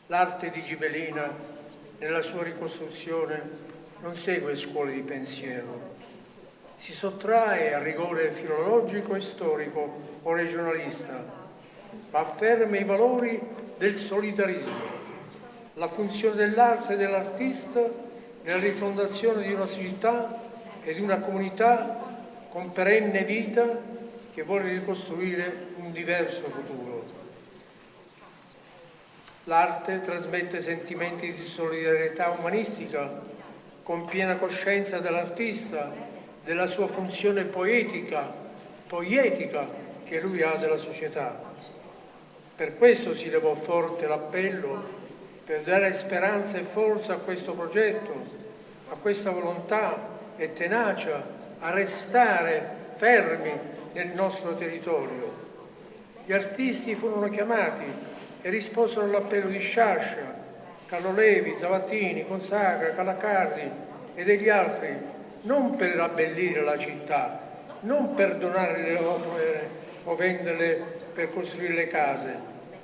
L'arte di Gibellina, nella sua ricostruzione, non segue scuole di pensiero. Si sottrae al rigore filologico e storico o regionalista, ma afferma i valori del solidarismo, la funzione dell'arte e dell'artista nella rifondazione di una città e di una comunità con perenne vita che vuole ricostruire un diverso futuro. L'arte trasmette sentimenti di solidarietà umanistica con piena coscienza dell'artista, della sua funzione poetica che lui ha della società. Per questo si levò forte l'appello per dare speranza e forza a questo progetto, a questa volontà e tenacia a restare fermi nel nostro territorio. Gli artisti furono chiamati e risposero all'appello di Sciascia, Carlo Levi, Zavattini, Gonzaga, Calacardi e degli altri, non per abbellire la città, non per donare le opere o venderle per costruire le case,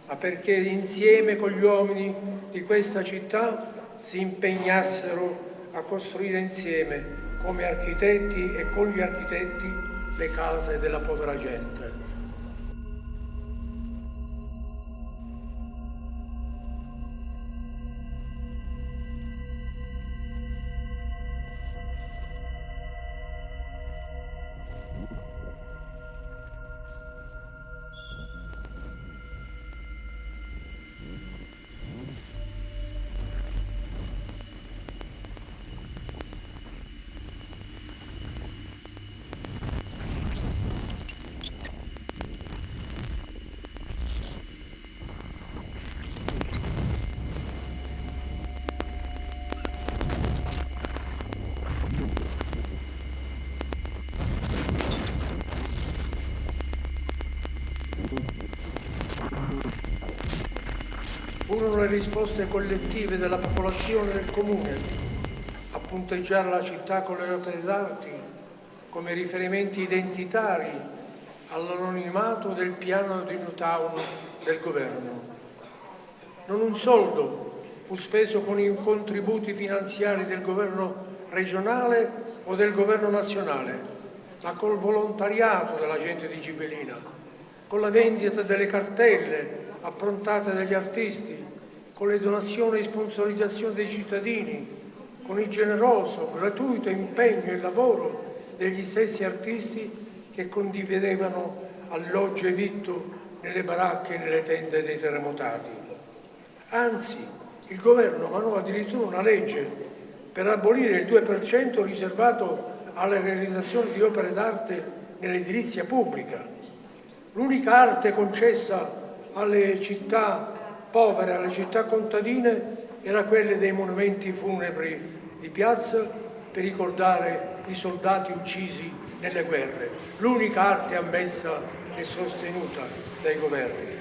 ma perché insieme con gli uomini di questa città si impegnassero a costruire insieme, come architetti e con gli architetti, le case della povera gente. Furono le risposte collettive della popolazione del comune a punteggiare la città con le opere d'arte come riferimenti identitari all'anonimato del piano di New Town del governo. Non un soldo fu speso con i contributi finanziari del governo regionale o del governo nazionale, ma col volontariato della gente di Gibellina, con la vendita delle cartelle approntate dagli artisti, con le donazioni e sponsorizzazioni dei cittadini, con il generoso, gratuito impegno e lavoro degli stessi artisti che condividevano alloggio e vitto nelle baracche e nelle tende dei terremotati. Anzi, il governo emanò addirittura una legge per abolire il 2% riservato alle realizzazioni di opere d'arte nell'edilizia pubblica. L'unica arte concessa alle città povere, alle città contadine, era quella dei monumenti funebri di piazza per ricordare i soldati uccisi nelle guerre, l'unica arte ammessa e sostenuta dai governi.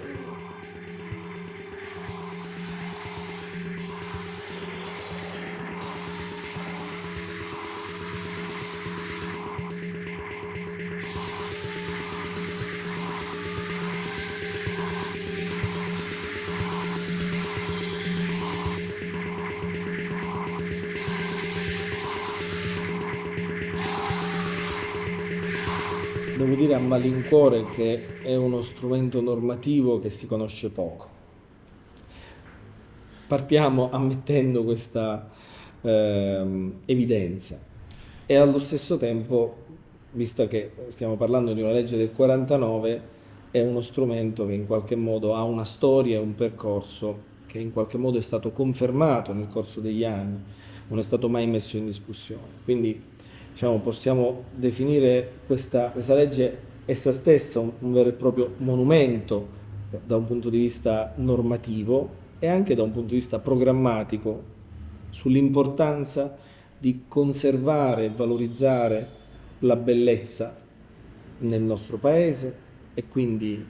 Devo dire a malincuore che è uno strumento normativo che si conosce poco. Partiamo ammettendo questa evidenza e allo stesso tempo, visto che stiamo parlando di una legge del 49, è uno strumento che in qualche modo ha una storia e un percorso che in qualche modo è stato confermato nel corso degli anni, non è stato mai messo in discussione. Quindi diciamo, possiamo definire questa legge essa stessa un vero e proprio monumento da un punto di vista normativo e anche da un punto di vista programmatico sull'importanza di conservare e valorizzare la bellezza nel nostro paese e quindi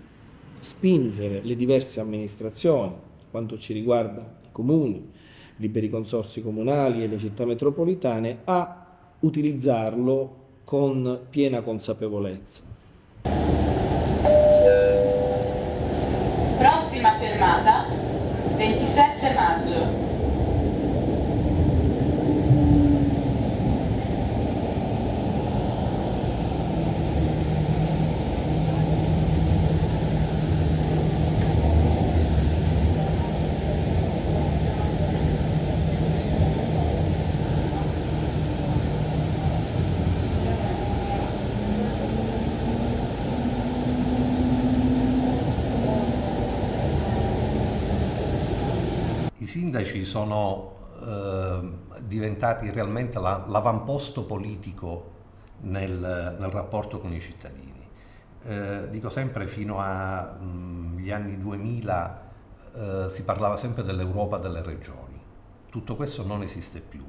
spingere le diverse amministrazioni, quanto ci riguarda i comuni, liberi consorzi comunali e le città metropolitane, a utilizzarlo con piena consapevolezza. Prossima fermata, 27 maggio. sindaci sono diventati realmente l'avamposto politico nel rapporto con i cittadini. Dico sempre, fino agli anni 2000 si parlava sempre dell'Europa delle regioni. Tutto questo non esiste più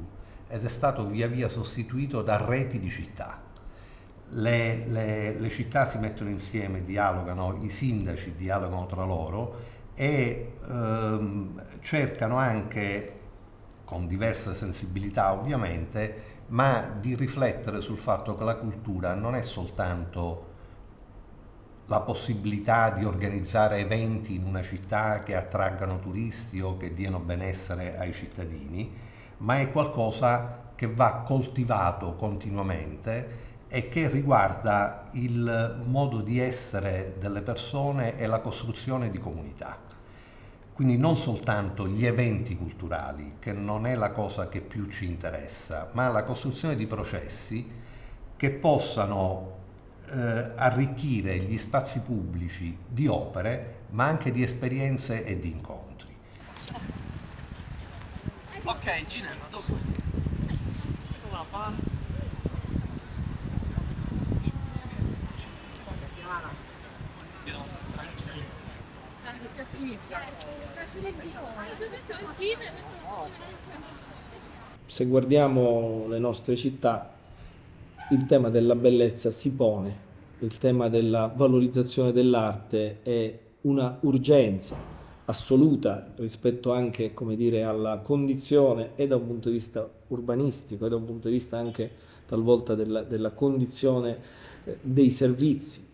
ed è stato via via sostituito da reti di città. Le città si mettono insieme, dialogano, i sindaci dialogano tra loro e cercano anche, con diverse sensibilità ovviamente, ma di riflettere sul fatto che la cultura non è soltanto la possibilità di organizzare eventi in una città che attraggano turisti o che diano benessere ai cittadini, ma è qualcosa che va coltivato continuamente e che riguarda il modo di essere delle persone e la costruzione di comunità. Quindi non soltanto gli eventi culturali, che non è la cosa che più ci interessa, ma la costruzione di processi che possano arricchire gli spazi pubblici di opere, ma anche di esperienze e di incontri. Ok, Ginevra, dopo. Se guardiamo le nostre città, il tema della bellezza si pone, il tema della valorizzazione dell'arte è una urgenza assoluta rispetto anche, come dire, alla condizione e da un punto di vista urbanistico e da un punto di vista anche talvolta della condizione dei servizi.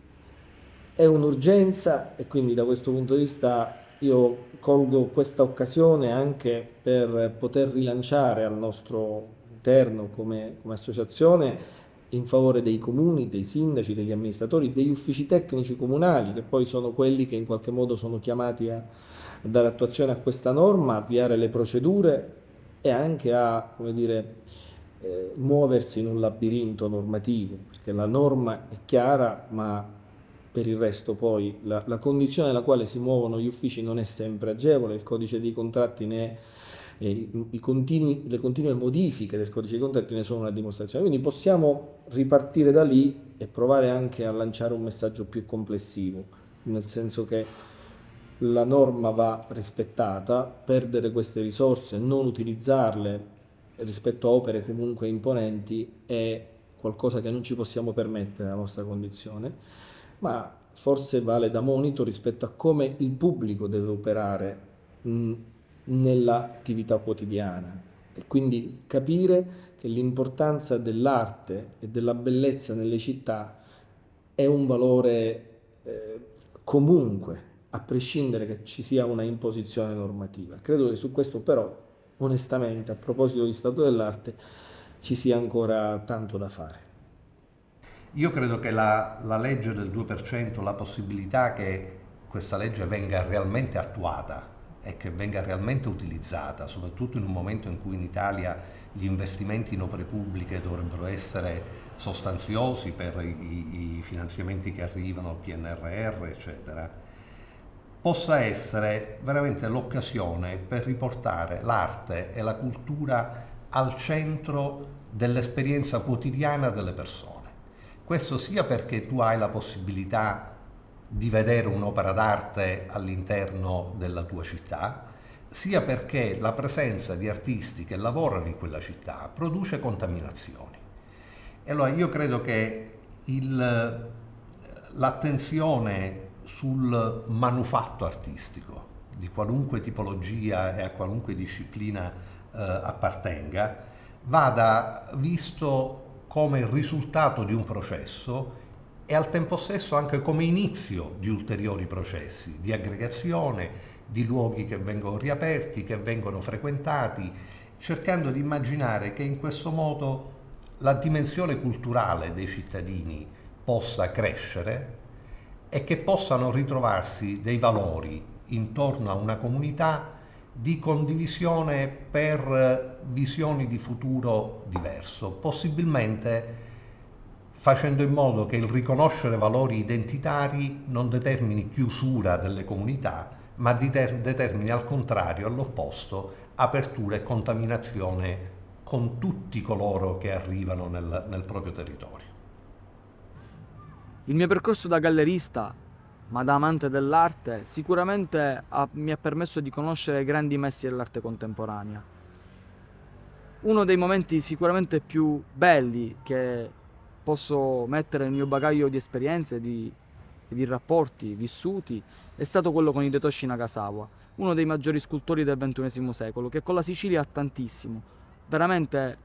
È un'urgenza e quindi da questo punto di vista io colgo questa occasione anche per poter rilanciare al nostro interno come associazione in favore dei comuni, dei sindaci, degli amministratori, degli uffici tecnici comunali, che poi sono quelli che in qualche modo sono chiamati a dare attuazione a questa norma, a avviare le procedure e anche a, come dire, muoversi in un labirinto normativo, perché la norma è chiara, ma per il resto poi la condizione nella quale si muovono gli uffici non è sempre agevole, il codice dei contratti ne è, le continue modifiche del codice dei contratti ne sono una dimostrazione, quindi possiamo ripartire da lì e provare anche a lanciare un messaggio più complessivo, nel senso che la norma va rispettata, perdere queste risorse, non utilizzarle rispetto a opere comunque imponenti è qualcosa che non ci possiamo permettere nella nostra condizione, ma forse vale da monito rispetto a come il pubblico deve operare nell'attività quotidiana e quindi capire che l'importanza dell'arte e della bellezza nelle città è un valore comunque, a prescindere che ci sia una imposizione normativa. Credo che su questo però, onestamente, a proposito di stato dell'arte, ci sia ancora tanto da fare. Io credo che la legge del 2%, la possibilità che questa legge venga realmente attuata e che venga realmente utilizzata, soprattutto in un momento in cui in Italia gli investimenti in opere pubbliche dovrebbero essere sostanziosi per i finanziamenti che arrivano, il PNRR, eccetera, possa essere veramente l'occasione per riportare l'arte e la cultura al centro dell'esperienza quotidiana delle persone. Questo sia perché tu hai la possibilità di vedere un'opera d'arte all'interno della tua città, sia perché la presenza di artisti che lavorano in quella città produce contaminazioni. E allora io credo che l'attenzione sul manufatto artistico, di qualunque tipologia e a qualunque disciplina appartenga, vada visto come il risultato di un processo e al tempo stesso anche come inizio di ulteriori processi di aggregazione, di luoghi che vengono riaperti, che vengono frequentati, cercando di immaginare che in questo modo la dimensione culturale dei cittadini possa crescere e che possano ritrovarsi dei valori intorno a una comunità di condivisione per visioni di futuro diverso, possibilmente facendo in modo che il riconoscere valori identitari non determini chiusura delle comunità, ma determini al contrario, all'opposto, apertura e contaminazione con tutti coloro che arrivano nel proprio territorio. Il mio percorso da gallerista, ma da amante dell'arte, sicuramente mi ha permesso di conoscere grandi maestri dell'arte contemporanea. Uno dei momenti sicuramente più belli che posso mettere nel mio bagaglio di esperienze e di rapporti vissuti è stato quello con Hidetoshi Nagasawa, uno dei maggiori scultori del XXI secolo, che con la Sicilia ha tantissimo. Veramente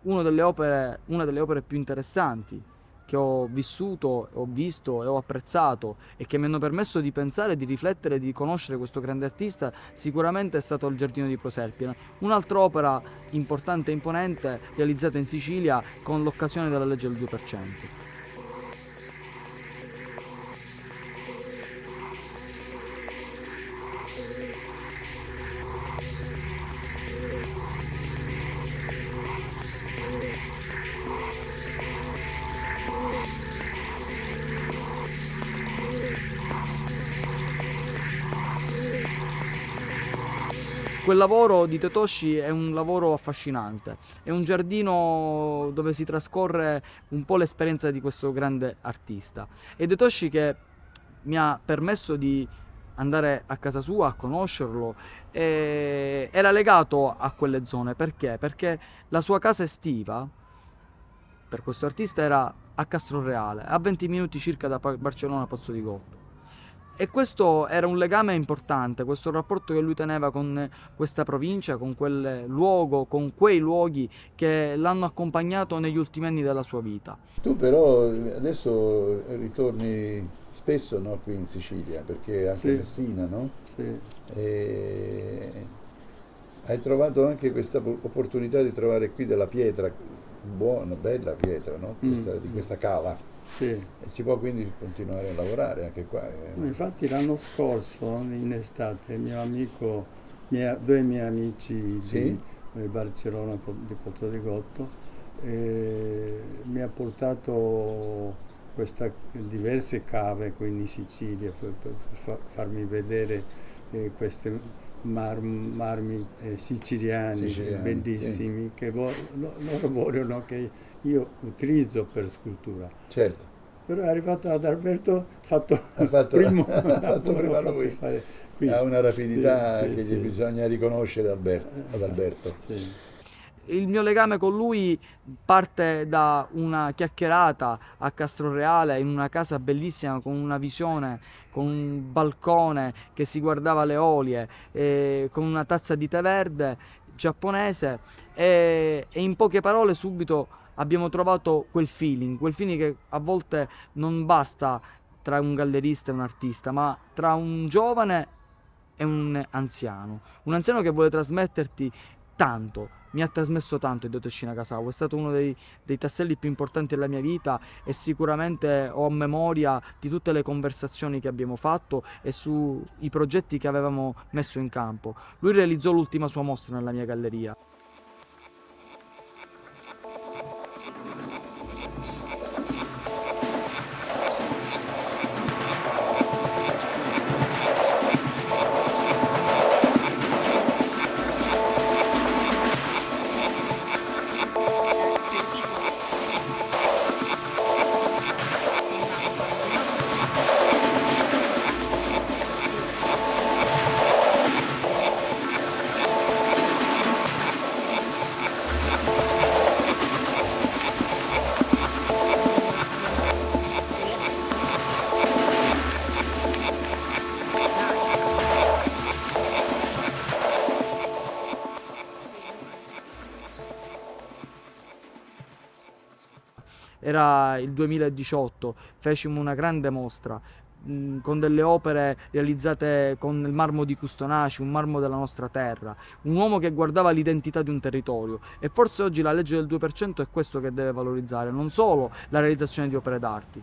una delle opere più interessanti che ho vissuto, ho visto e ho apprezzato e che mi hanno permesso di pensare, di riflettere, di conoscere questo grande artista, sicuramente è stato il Giardino di Proserpine. Un'altra opera importante e imponente realizzata in Sicilia con l'occasione della legge del 2%. Quel lavoro di Hidetoshi è un lavoro affascinante, è un giardino dove si trascorre un po' l'esperienza di questo grande artista. E Hidetoshi che mi ha permesso di andare a casa sua, a conoscerlo, era legato a quelle zone. Perché? Perché la sua casa estiva, per questo artista, era a Castroreale, a 20 minuti circa da Barcellona Pozzo di Gotto. E questo era un legame importante, questo rapporto che lui teneva con questa provincia, con quel luogo, con quei luoghi che l'hanno accompagnato negli ultimi anni della sua vita. Tu però adesso ritorni spesso, no, qui in Sicilia, perché anche a Messina, no? Sì. E hai trovato anche questa opportunità di trovare qui della pietra, buona, bella pietra, no? Di questa cava. Sì. E si può quindi continuare a lavorare anche qua. Infatti l'anno scorso, in estate, due miei amici Sì? di Barcellona, di Pozzo di Gotto, mi ha portato diverse cave qui in Sicilia per farmi vedere questi marmi siciliani bellissimi, sì, che loro vogliono che io utilizzo per scultura. Certo. Però è arrivato ad Alberto, ha fatto prima lui. Fare qui. Ha una rapidità Sì, che sì. gli bisogna riconoscere ad Alberto. Sì. Il mio legame con lui parte da una chiacchierata a Castroreale in una casa bellissima con una visione, con un balcone che si guardava le olie, con una tazza di tè verde giapponese e in poche parole subito abbiamo trovato quel feeling che a volte non basta tra un gallerista e un artista, ma tra un giovane e un anziano che vuole trasmetterti tanto. Mi ha trasmesso tanto Hidetoshi Nagasawa, è stato uno dei tasselli più importanti della mia vita e sicuramente ho memoria di tutte le conversazioni che abbiamo fatto e sui progetti che avevamo messo in campo. Lui realizzò l'ultima sua mostra nella mia galleria. Era il 2018, fecimo una grande mostra con delle opere realizzate con il marmo di Custonaci, un marmo della nostra terra, un uomo che guardava l'identità di un territorio e forse oggi la legge del 2% è questo che deve valorizzare, non solo la realizzazione di opere d'arte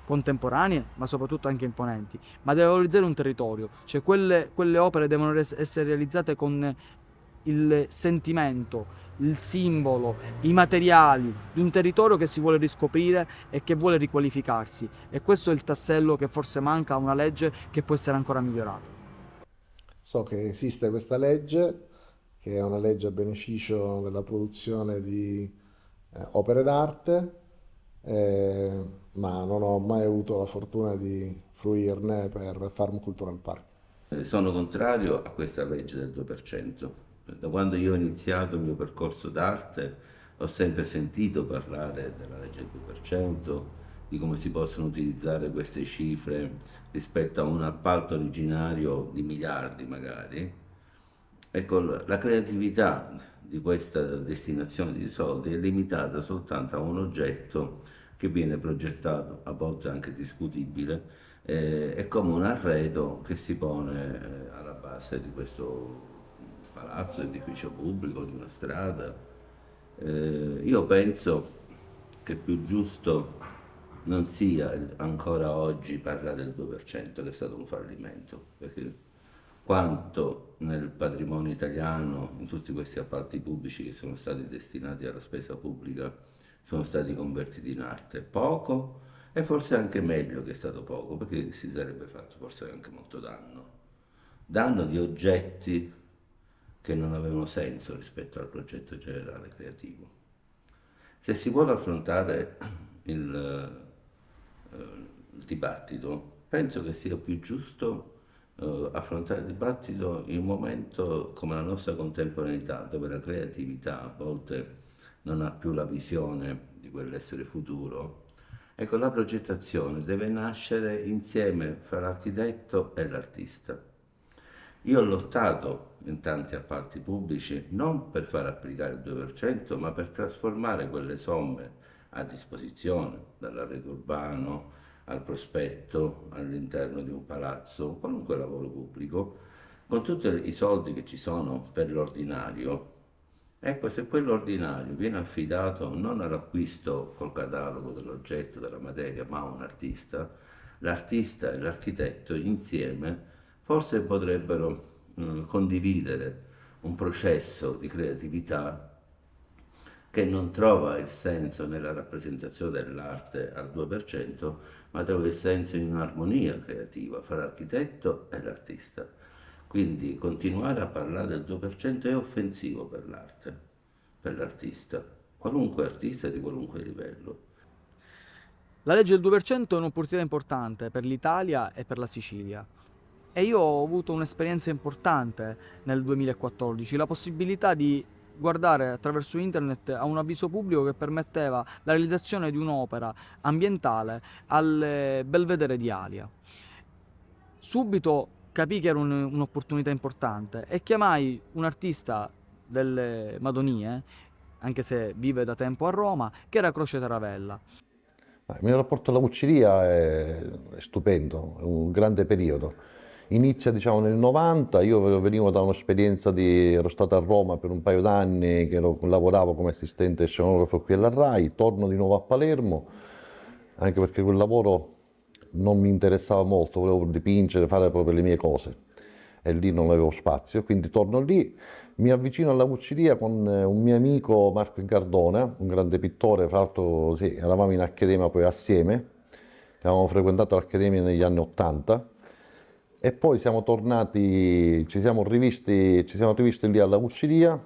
contemporanee, ma soprattutto anche imponenti, ma deve valorizzare un territorio, cioè quelle opere devono essere realizzate con il sentimento, il simbolo, i materiali di un territorio che si vuole riscoprire e che vuole riqualificarsi, e questo è il tassello che forse manca a una legge che può essere ancora migliorata. So che esiste questa legge, che è una legge a beneficio della produzione di opere d'arte, ma non ho mai avuto la fortuna di fruirne per Farm Cultural Park. Sono contrario a questa legge del 2%. Da quando io ho iniziato il mio percorso d'arte ho sempre sentito parlare della legge del 2%, di come si possono utilizzare queste cifre rispetto a un appalto originario di miliardi magari. Ecco, la creatività di questa destinazione di soldi è limitata soltanto a un oggetto che viene progettato, a volte anche discutibile, è come un arredo che si pone alla base di questo palazzo, edificio pubblico, di una strada. Io penso che più giusto non sia ancora oggi parlare del 2%, che è stato un fallimento, perché quanto nel patrimonio italiano, in tutti questi appalti pubblici che sono stati destinati alla spesa pubblica, sono stati convertiti in arte? Poco, e forse anche meglio che è stato poco, perché si sarebbe fatto forse anche molto danno. Danno di oggetti che non avevano senso rispetto al progetto generale creativo. Se si vuole affrontare il dibattito, penso che sia più giusto affrontare il dibattito in un momento come la nostra contemporaneità, dove la creatività a volte non ha più la visione di quell'essere futuro. Ecco, la progettazione deve nascere insieme fra l'architetto e l'artista. Io ho lottato in tanti appalti pubblici non per far applicare il 2%, ma per trasformare quelle somme a disposizione, dall'arredo urbano al prospetto, all'interno di un palazzo, qualunque lavoro pubblico, con tutti i soldi che ci sono per l'ordinario. Ecco, se quell'ordinario viene affidato non all'acquisto col catalogo dell'oggetto, della materia, ma a un artista, l'artista e l'architetto insieme forse potrebbero condividere un processo di creatività che non trova il senso nella rappresentazione dell'arte al 2%, ma trova il senso in un'armonia creativa fra l'architetto e l'artista. Quindi continuare a parlare del 2% è offensivo per l'arte, per l'artista, qualunque artista di qualunque livello. La legge del 2% è un'opportunità importante per l'Italia e per la Sicilia. E io ho avuto un'esperienza importante nel 2014, la possibilità di guardare attraverso internet a un avviso pubblico che permetteva la realizzazione di un'opera ambientale al Belvedere di Alia. Subito capii che era un'opportunità importante e chiamai un artista delle Madonie, anche se vive da tempo a Roma, che era Croce Taravella. Il mio rapporto alla Vucciria è stupendo, è un grande periodo. Inizia nel 90, io venivo da un'esperienza ero stato a Roma per un paio d'anni, lavoravo come assistente scenografo qui alla RAI, torno di nuovo a Palermo, anche perché quel lavoro non mi interessava molto, volevo dipingere, fare proprio le mie cose e lì non avevo spazio, quindi torno lì, mi avvicino alla Vucciria con un mio amico Marco Incardona, un grande pittore, fra l'altro sì, eravamo in accademia poi assieme, avevamo frequentato l'accademia negli anni '80 e poi siamo tornati, ci siamo rivisti lì alla Vucciria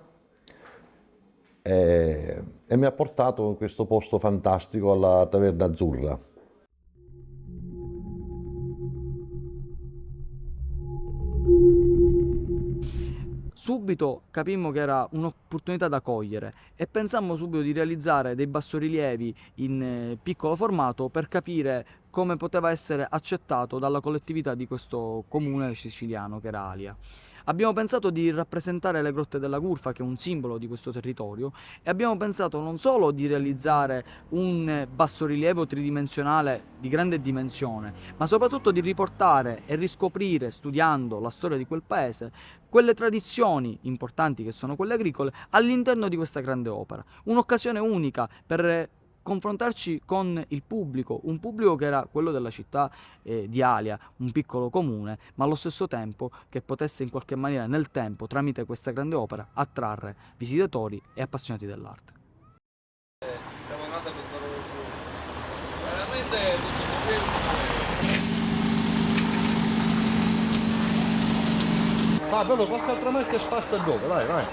e mi ha portato in questo posto fantastico alla Taverna Azzurra. Subito capimmo che era un'opportunità da cogliere e pensammo subito di realizzare dei bassorilievi in piccolo formato per capire come poteva essere accettato dalla collettività di questo comune siciliano che era Alia. Abbiamo pensato di rappresentare le Grotte della Curva, che è un simbolo di questo territorio, e abbiamo pensato non solo di realizzare un bassorilievo tridimensionale di grande dimensione, ma soprattutto di riportare e riscoprire, studiando la storia di quel paese, quelle tradizioni importanti che sono quelle agricole all'interno di questa grande opera. Un'occasione unica per confrontarci con il pubblico, un pubblico che era quello della città di Alia, un piccolo comune, ma allo stesso tempo che potesse in qualche maniera nel tempo, tramite questa grande opera, attrarre visitatori e appassionati dell'arte. Siamo andati per fare veramente tutto Vai, bello, qualche altra macchina spassa dopo, vai, vai.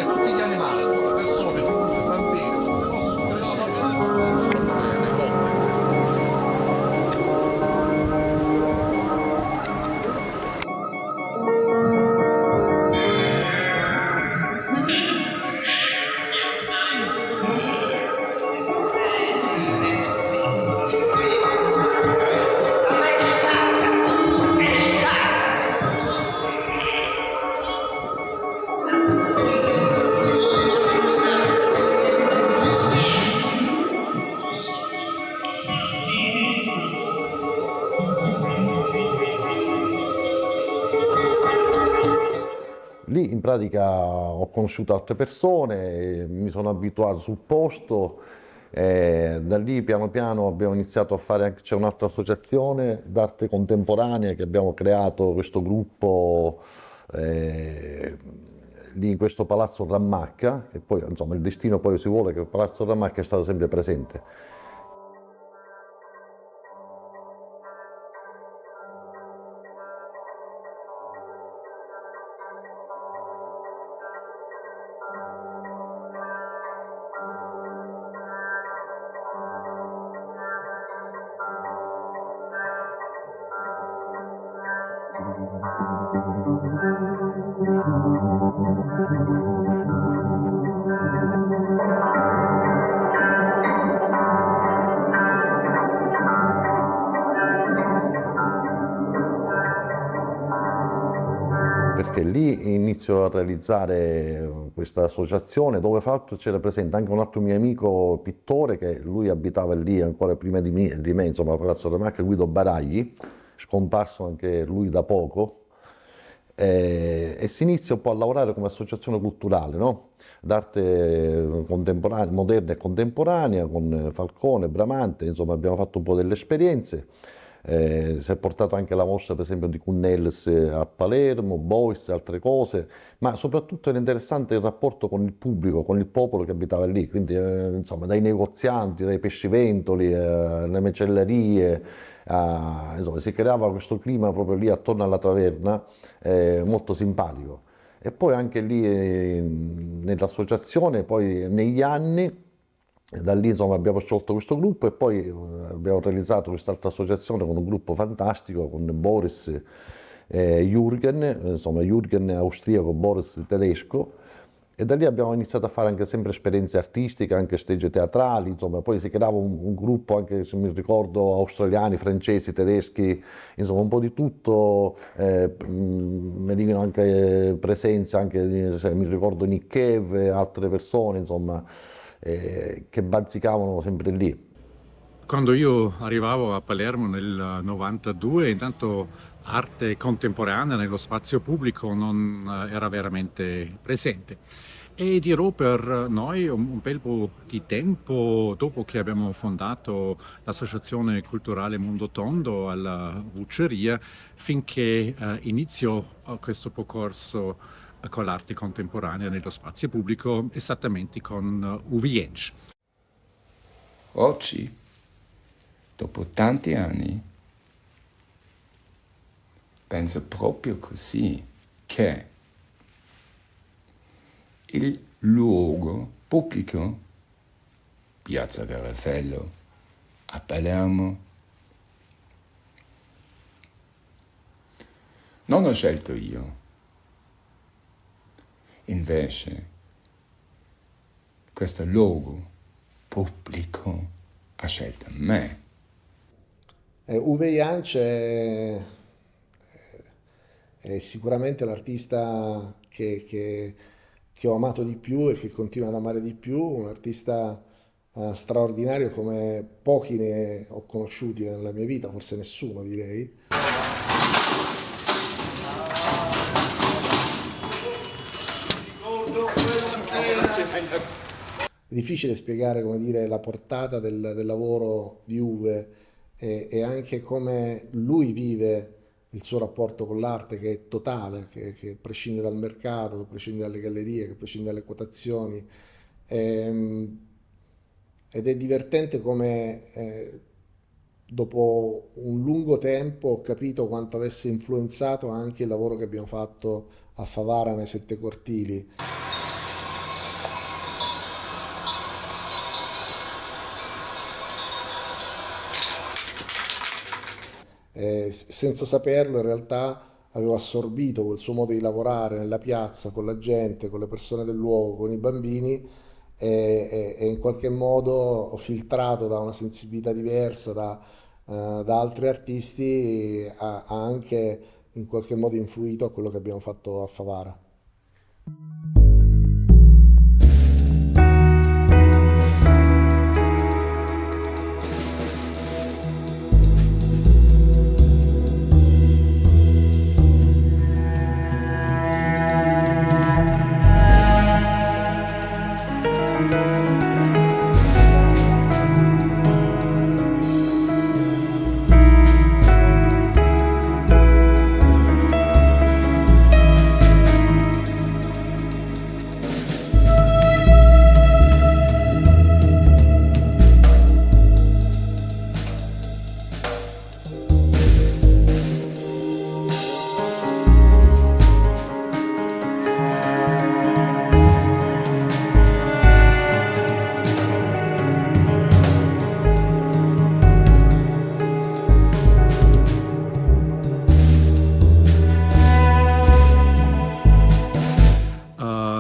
Tutti gli animali, le persone, i bambini, tutte le cose, le coppe. Lì in pratica ho conosciuto altre persone, mi sono abituato sul posto, da lì piano piano abbiamo iniziato a fare anche, c'è un'altra associazione d'arte contemporanea che abbiamo creato questo gruppo lì in questo Palazzo Rammacca, e poi insomma il destino poi si vuole che il Palazzo Rammacca è stato sempre presente. Perché lì inizio a realizzare questa associazione dove fra l'altro c'era presente anche un altro mio amico pittore che lui abitava lì ancora prima di me insomma, a Palazzo Rammacca, Guido Baragli, scomparso anche lui da poco, e si inizia un po' a lavorare come associazione culturale, no? D'arte contemporanea, moderna e contemporanea, con Falcone, Bramante, insomma abbiamo fatto un po' delle esperienze. Si è portato anche la mostra per esempio di Cunnels a Palermo, Beuys e altre cose, ma soprattutto era interessante il rapporto con il pubblico, con il popolo che abitava lì, quindi insomma dai negozianti, dai pescivendoli, le macellerie, insomma si creava questo clima proprio lì attorno alla taverna molto simpatico. E poi anche lì nell'associazione, poi negli anni, da lì insomma abbiamo sciolto questo gruppo e poi abbiamo realizzato quest'altra associazione con un gruppo fantastico, con Boris e Jürgen, insomma Jürgen austriaco, Boris tedesco, e da lì abbiamo iniziato a fare anche sempre esperienze artistiche, anche stage teatrali, insomma poi si creava un gruppo anche, se mi ricordo, australiani, francesi, tedeschi, insomma un po' di tutto, mi venivano anche presenze, anche se mi ricordo Nick Cave e altre persone, insomma, che bazzicavano sempre lì. Quando io arrivavo a Palermo nel 92, intanto arte contemporanea nello spazio pubblico non era veramente presente. E dirò per noi un bel po' di tempo, dopo che abbiamo fondato l'Associazione Culturale Mondo Tondo alla Vucceria, finché iniziò questo percorso con l'arte contemporanea nello spazio pubblico, esattamente con Uwe Jentsch. Oggi, dopo tanti anni, penso proprio così, che il luogo pubblico, Piazza Garafello, a Palermo, non l'ho scelto io. Invece, questo luogo pubblico ha scelto me. Uwe Jentsch è sicuramente l'artista che ho amato di più e che continuo ad amare di più, un artista straordinario come pochi ne ho conosciuti nella mia vita, forse nessuno direi. È difficile spiegare, come dire, la portata del lavoro di Uwe e anche come lui vive il suo rapporto con l'arte, che è totale, che prescinde dal mercato, che prescinde dalle gallerie, che prescinde dalle quotazioni. Ed è divertente come dopo un lungo tempo ho capito quanto avesse influenzato anche il lavoro che abbiamo fatto a Favara nei Sette Cortili. Senza saperlo, in realtà avevo assorbito quel suo modo di lavorare nella piazza, con la gente, con le persone del luogo, con i bambini, e in qualche modo ho filtrato da una sensibilità diversa, da altri artisti, ha anche in qualche modo influito a quello che abbiamo fatto a Favara.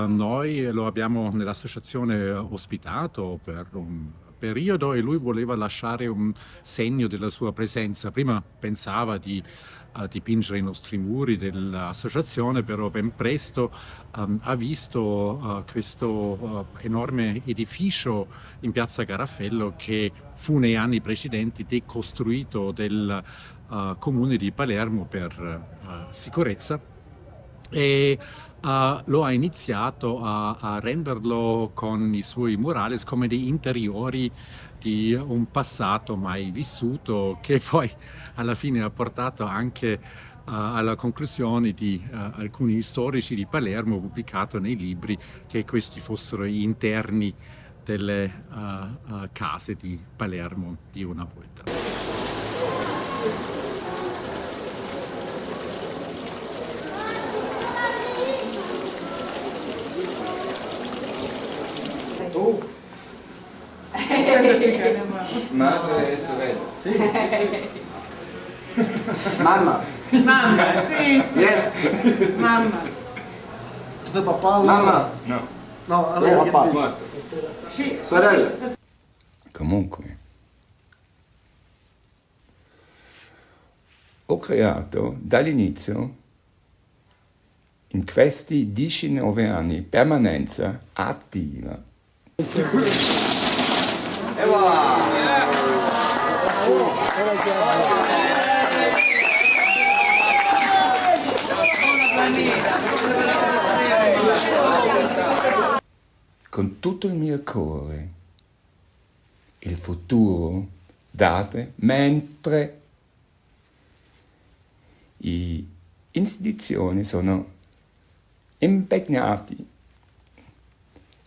Noi lo abbiamo nell'associazione ospitato per un periodo e lui voleva lasciare un segno della sua presenza. Prima pensava di dipingere i nostri muri dell'associazione, però ben presto ha visto questo enorme edificio in piazza Garafello che fu nei anni precedenti decostruito del comune di Palermo per sicurezza, e lo ha iniziato a renderlo con i suoi murales come dei interiori di un passato mai vissuto, che poi alla fine ha portato anche alla conclusione di alcuni storici di Palermo, pubblicato nei libri, che questi fossero gli interni delle case di Palermo di una volta. Tu? Madre e sorella. Sì, sì, Mamma. Mamma, sì, sì. Yes. Mamma. Tuo papà? Mamma. No. No, allora papà. Sì, Sorella. Comunque, ho creato dall'inizio, in questi 19 anni, permanenza attiva. E voilà. Con tutto il mio cuore, il futuro date, mentre le istituzioni sono impegnati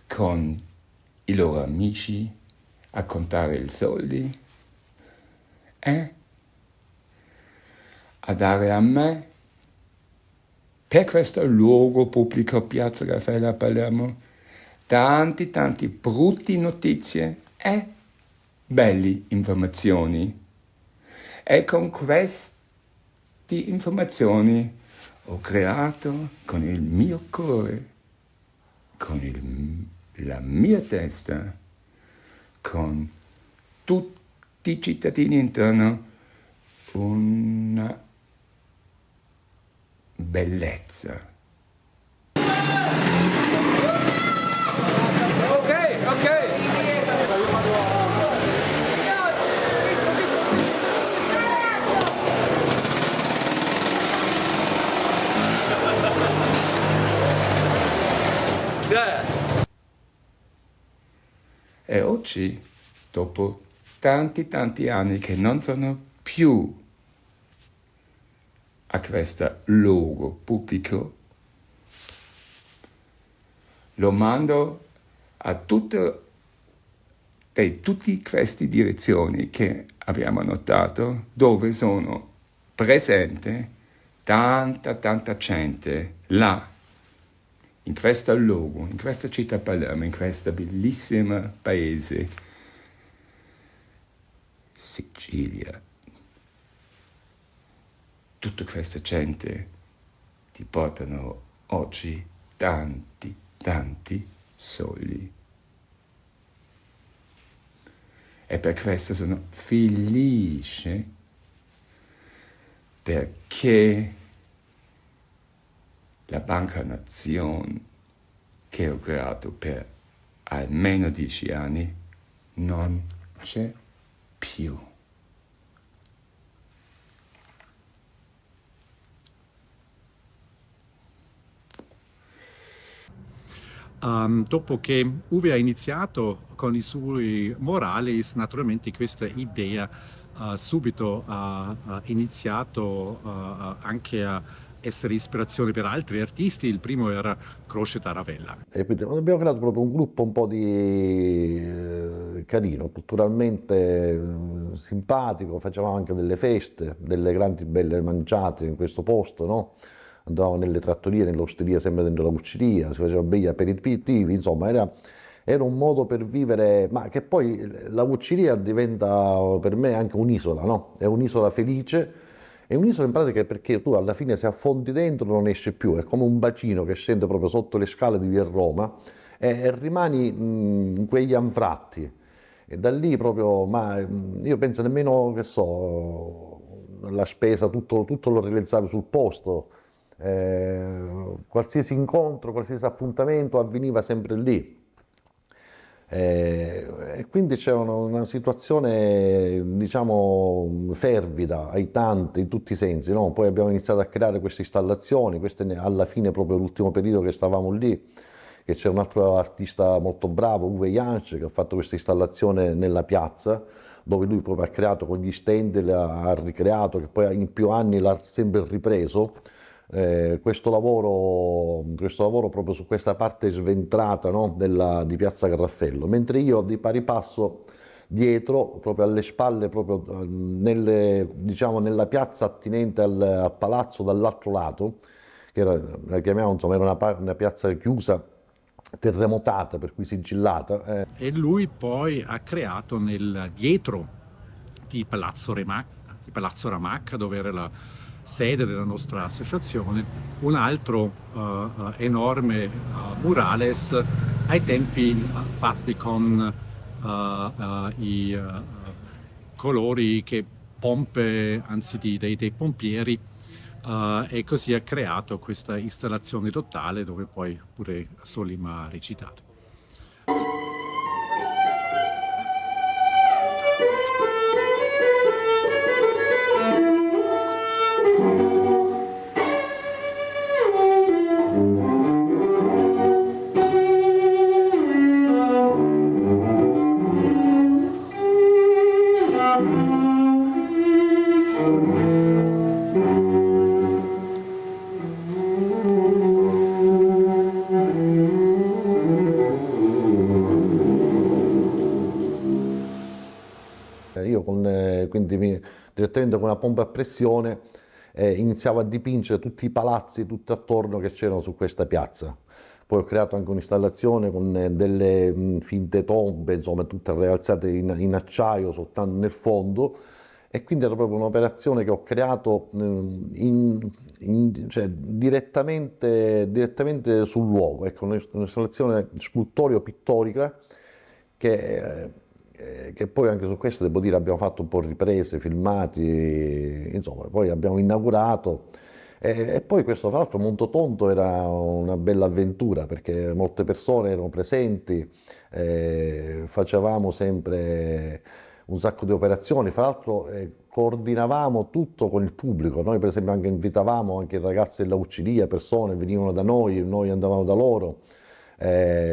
con i loro amici a contare i soldi e a dare a me, per questo luogo pubblico Piazza Raffaele a Palermo, tanti brutti notizie e belle informazioni. E con queste informazioni ho creato con il mio cuore, con la mia testa, con tutti i cittadini intorno, una bellezza. E oggi, dopo tanti anni che non sono più a questo luogo pubblico. Lo mando a tutte queste direzioni che abbiamo notato, dove sono presente tanta gente là, in questo luogo, in questa città Palermo, in questo bellissimo paese, Sicilia. Tutta questa gente ti portano oggi tanti soldi. E per questo sono felice, perché la Banca Nazione, che ho creato per almeno 10 anni, non c'è più. Dopo che Uwe ha iniziato con i suoi Morales, naturalmente questa idea subito ha iniziato anche a essere ispirazione per altri artisti. Il primo era Croce Taravella. E quindi abbiamo creato proprio un gruppo un po' di carino, culturalmente simpatico, facevamo anche delle feste, delle grandi belle mangiate in questo posto, no? Andavamo nelle trattorie, nell'osteria, sempre dentro la cucceria, si facevano begli aperitivi, insomma era un modo per vivere, ma che poi la cucceria diventa per me anche un'isola, no? È un'isola felice, è un'isola in pratica perché tu alla fine se affondi dentro non esce più, è come un bacino che scende proprio sotto le scale di via Roma e rimani in quegli anfratti. E da lì proprio, ma io penso nemmeno, che so, la spesa, tutto lo realizzavi sul posto. Qualsiasi incontro, qualsiasi appuntamento avveniva sempre lì. E quindi c'è una situazione, diciamo, fervida, aiutante in tutti i sensi, no? Poi abbiamo iniziato a creare queste installazioni, queste alla fine, proprio l'ultimo periodo che stavamo lì, che c'è un altro artista molto bravo, Uwe Jansch, che ha fatto questa installazione nella piazza, dove lui proprio ha creato con gli stand, ha ricreato, che poi in più anni l'ha sempre ripreso. Questo lavoro proprio su questa parte sventrata, no, di Piazza Carraffello, mentre io di pari passo dietro, proprio alle spalle, proprio diciamo, nella piazza attinente al palazzo dall'altro lato, che era, la chiamiamo, insomma, era una piazza chiusa, terremotata, per cui sigillata. E lui poi ha creato nel dietro di Palazzo Ramacca, dove era la sede della nostra associazione, un altro enorme murales ai tempi fatti con i colori che pompe, anzi dei pompieri, e così ha creato questa installazione totale dove poi pure Solim ha recitato. Quindi direttamente con una pompa a pressione iniziavo a dipingere tutti i palazzi tutto attorno che c'erano su questa piazza. Poi ho creato anche un'installazione con delle finte tombe, insomma, tutte realzate in acciaio soltanto nel fondo, e quindi era proprio un'operazione che ho creato cioè, direttamente sul luogo, ecco, un'installazione scultorio-pittorica che poi anche su questo devo dire abbiamo fatto un po' riprese, filmati, insomma, poi abbiamo inaugurato e poi questo tra l'altro Montotonto era una bella avventura perché molte persone erano presenti, facevamo sempre un sacco di operazioni, fra l'altro coordinavamo tutto con il pubblico, noi per esempio anche invitavamo anche i ragazzi della Uccidia, persone venivano da noi andavamo da loro.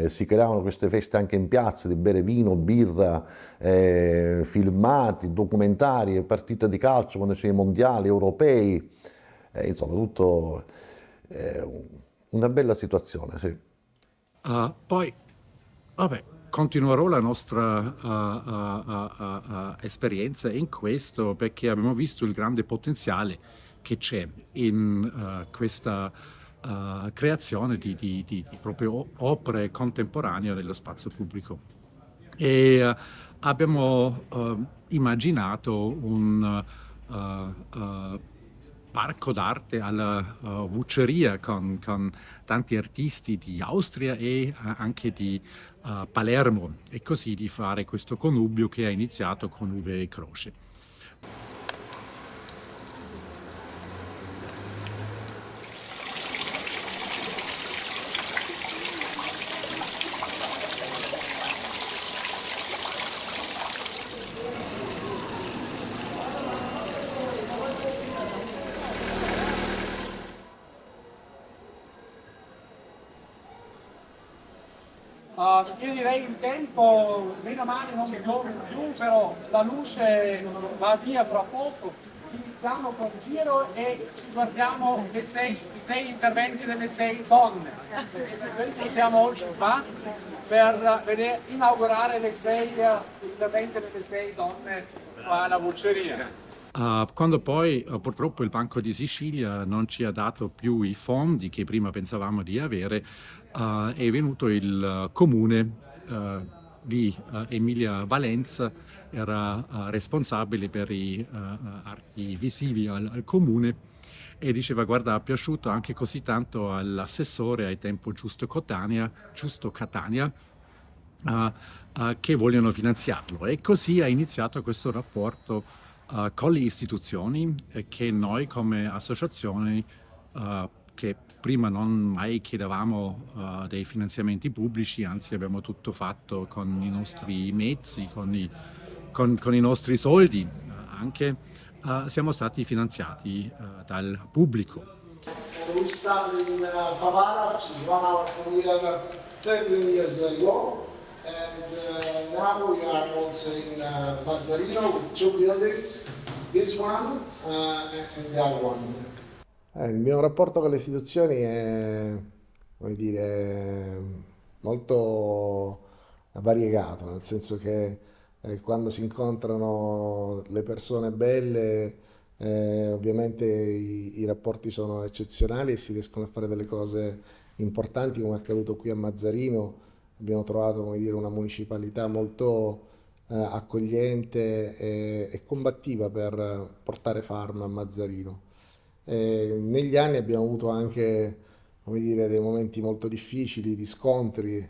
si creavano queste feste anche in piazza di bere vino, birra, filmati, documentari, partite di calcio quando c'erano i mondiali europei, insomma tutto una bella situazione, sì. Poi, vabbè, continuerò la nostra esperienza in questo perché abbiamo visto il grande potenziale che c'è in questa creazione di proprio opere contemporanee nello spazio pubblico. E abbiamo immaginato un parco d'arte alla Vucceria con tanti artisti di Austria e anche di Palermo, e così di fare questo connubio che ha iniziato con Uwe Croce. Io direi il tempo, meno male non piove più, però la luce va via fra poco. Iniziamo col giro e ci guardiamo i sei interventi delle 6 donne. Questo siamo oggi qua per inaugurare i 6 interventi delle 6 donne qua alla Vucceria. Quando poi purtroppo il Banco di Sicilia non ci ha dato più i fondi che prima pensavamo di avere, è venuto il comune di Emilia Valenza, era responsabile per i arti visivi al comune, e diceva: guarda, è piaciuto anche così tanto all'assessore ai tempo Giusto Catania, che vogliono finanziarlo. E così ha iniziato questo rapporto con le istituzioni, che noi come associazioni, che prima non mai chiedevamo dei finanziamenti pubblici, anzi abbiamo tutto fatto con i nostri mezzi, con i nostri soldi, anche siamo stati finanziati dal pubblico. We started in Favara, which is 1 hour from here, 13 years ago. And now we are also in Mazzarino with 2 buildings, this one and the other one. Il mio rapporto con le istituzioni è, come dire, molto variegato, nel senso che quando si incontrano le persone belle, ovviamente i rapporti sono eccezionali e si riescono a fare delle cose importanti, come è accaduto qui a Mazzarino. Abbiamo trovato, come dire, una municipalità molto accogliente e combattiva per portare Farm a Mazzarino. Negli anni abbiamo avuto anche, come dire, dei momenti molto difficili di scontri, è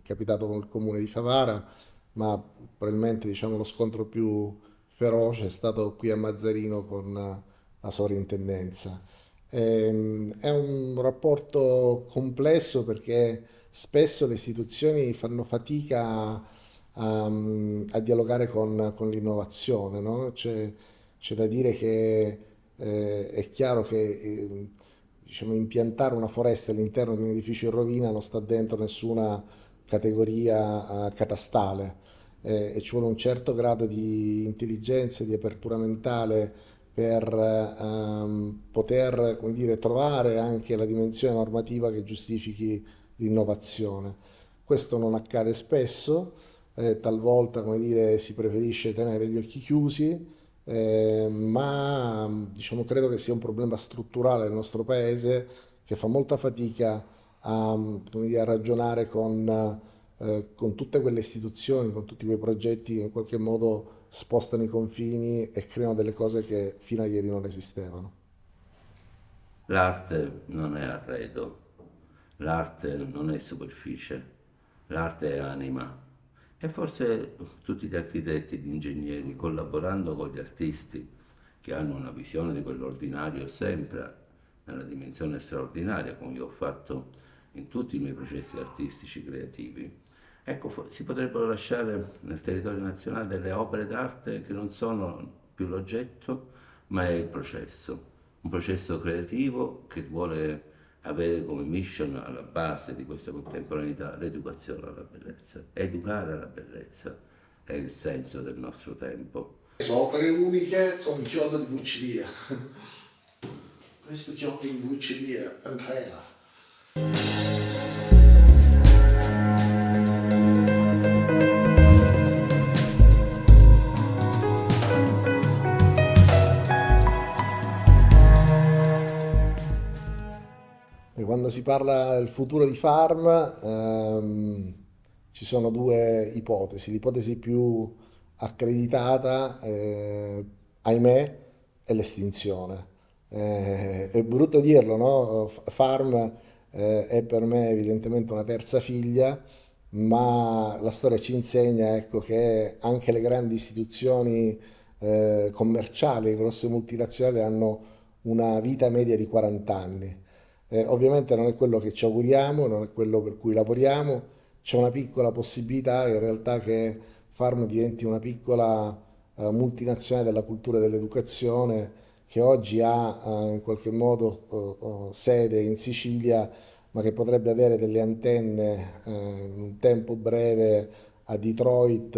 capitato con il comune di Favara, ma probabilmente, diciamo, lo scontro più feroce è stato qui a Mazzarino con la sovrintendenza. È un rapporto complesso perché spesso le istituzioni fanno fatica a dialogare con l'innovazione, no? C'è da dire che è chiaro che diciamo, impiantare una foresta all'interno di un edificio in rovina non sta dentro nessuna categoria catastale, e ci vuole un certo grado di intelligenza e di apertura mentale per poter, come dire, trovare anche la dimensione normativa che giustifichi l'innovazione. Questo non accade spesso, talvolta, come dire, si preferisce tenere gli occhi chiusi, ma diciamo, credo che sia un problema strutturale del nostro paese che fa molta fatica a, come dire, a ragionare con tutte quelle istituzioni, con tutti quei progetti che in qualche modo spostano i confini e creano delle cose che fino a ieri non esistevano. L'arte non è arredo, l'arte non è superficie, l'arte è anima. E forse tutti gli architetti e gli ingegneri, collaborando con gli artisti che hanno una visione di quell'ordinario sempre nella dimensione straordinaria, come io ho fatto in tutti i miei processi artistici creativi, ecco, si potrebbero lasciare nel territorio nazionale delle opere d'arte che non sono più l'oggetto, ma è il processo. Un processo creativo che vuole avere come mission alla base di questa contemporaneità l'educazione alla bellezza. Educare alla bellezza è il senso del nostro tempo. Sono opere uniche con chiodo di vucciria. Questo chiodo di vucciria, Andrea. E quando si parla del futuro di Farm, ci sono due ipotesi. L'ipotesi più accreditata, ahimè, è l'estinzione. È brutto dirlo, no? Farm è per me evidentemente una terza figlia, ma la storia ci insegna, ecco, che anche le grandi istituzioni commerciali, le grosse multinazionali hanno una vita media di 40 anni. Ovviamente non è quello che ci auguriamo, non è quello per cui lavoriamo, c'è una piccola possibilità in realtà che Farm diventi una piccola multinazionale della cultura e dell'educazione che oggi ha in qualche modo sede in Sicilia, ma che potrebbe avere delle antenne in un tempo breve a Detroit,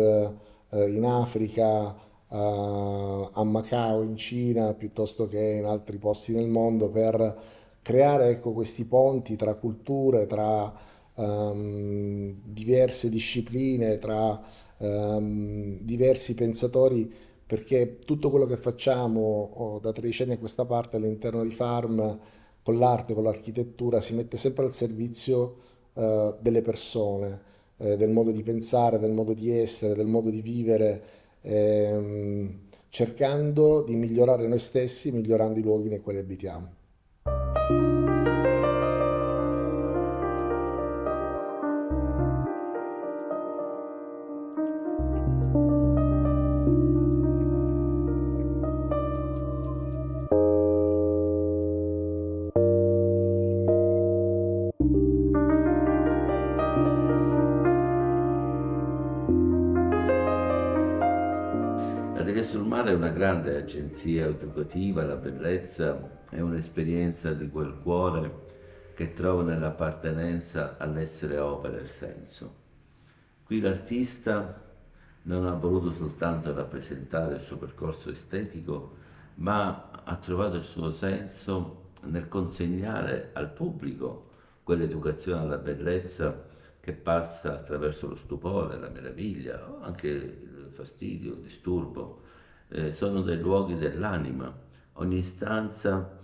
in Africa, a Macao in Cina, piuttosto che in altri posti nel mondo, per creare, ecco, questi ponti tra culture, tra diverse discipline, tra diversi pensatori, perché tutto quello che facciamo da 13 anni a questa parte all'interno di Farm, con l'arte, con l'architettura, si mette sempre al servizio delle persone, del modo di pensare, del modo di essere, del modo di vivere, cercando di migliorare noi stessi, migliorando i luoghi nei quali abitiamo. La Delia sul Mare è una grande agenzia educativa, la bellezza è un'esperienza di quel cuore che trova nell'appartenenza all'essere opera il senso. Qui l'artista non ha voluto soltanto rappresentare il suo percorso estetico, ma ha trovato il suo senso nel consegnare al pubblico quell'educazione alla bellezza che passa attraverso lo stupore, la meraviglia, o anche il fastidio, il disturbo. Sono dei luoghi dell'anima. Ogni stanza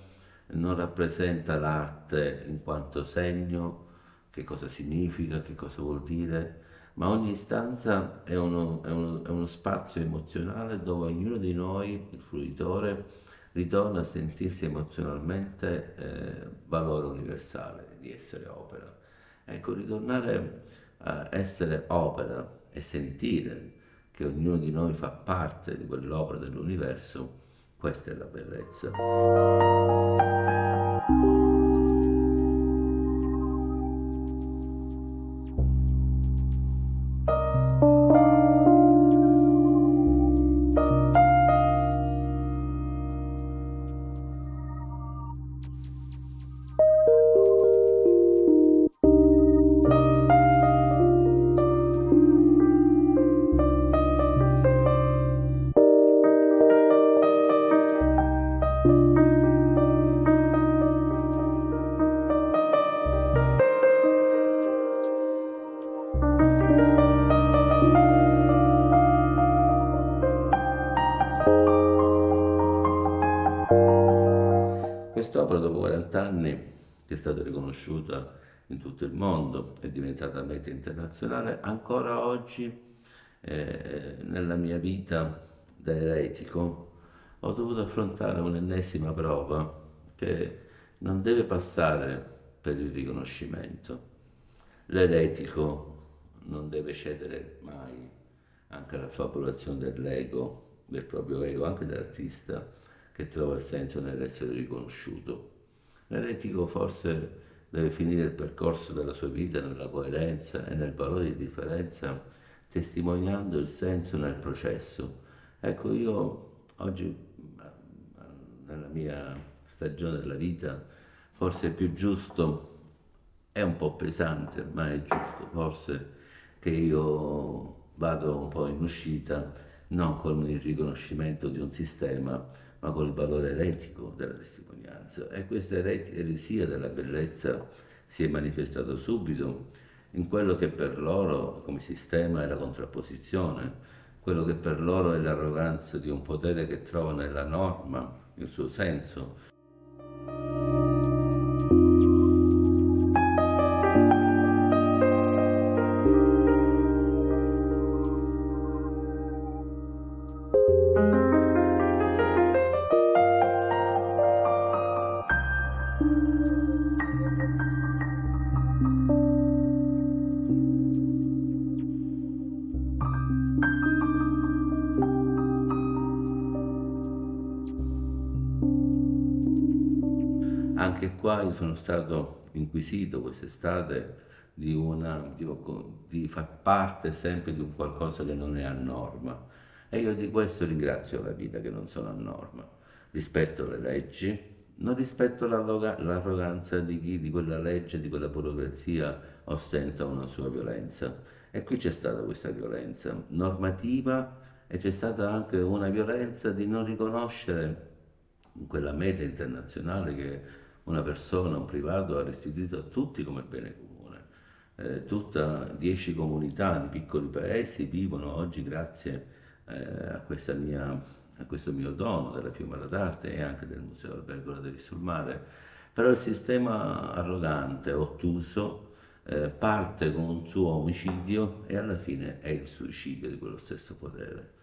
non rappresenta l'arte in quanto segno, che cosa significa, che cosa vuol dire, ma ogni stanza è uno spazio emozionale dove ognuno di noi, il fruitore, ritorna a sentirsi emozionalmente valore universale di essere opera. Ecco, ritornare a essere opera e sentire che ognuno di noi fa parte di quell'opera dell'universo, questa è la bellezza. Quest'opera, dopo 40 anni, che è stata riconosciuta in tutto il mondo, è diventata meta internazionale, ancora oggi nella mia vita da eretico ho dovuto affrontare un'ennesima prova che non deve passare per il riconoscimento. L'eretico non deve cedere mai anche alla fabulazione dell'ego, del proprio ego, anche dell'artista che trova il senso nell'essere riconosciuto. L'eretico forse deve finire il percorso della sua vita nella coerenza e nel valore di differenza, testimoniando il senso nel processo. Ecco, io oggi, nella mia stagione della vita, forse è più giusto, è un po' pesante, ma è giusto forse che io vado un po' in uscita, non con il riconoscimento di un sistema, ma con il valore eretico della testimonianza. E questa eresia della bellezza si è manifestato subito in quello che per loro come sistema è la contrapposizione, quello che per loro è l'arroganza di un potere che trova nella norma il suo senso. Anche qua io sono stato inquisito quest'estate di far parte sempre di un qualcosa che non è a norma, e io di questo ringrazio la vita che non sono a norma. Rispetto le leggi, non rispetto l'arroganza di chi di quella legge, di quella burocrazia ostenta una sua violenza. E qui c'è stata questa violenza normativa e c'è stata anche una violenza di non riconoscere quella meta internazionale che una persona, un privato ha restituito a tutti come bene comune. 10 comunità di piccoli paesi vivono oggi grazie a questo mio dono della Fiumara d'Arte e anche del Museo Albergo Laderis sul Mare. Però il sistema arrogante, ottuso, parte con un suo omicidio e alla fine è il suicidio di quello stesso potere.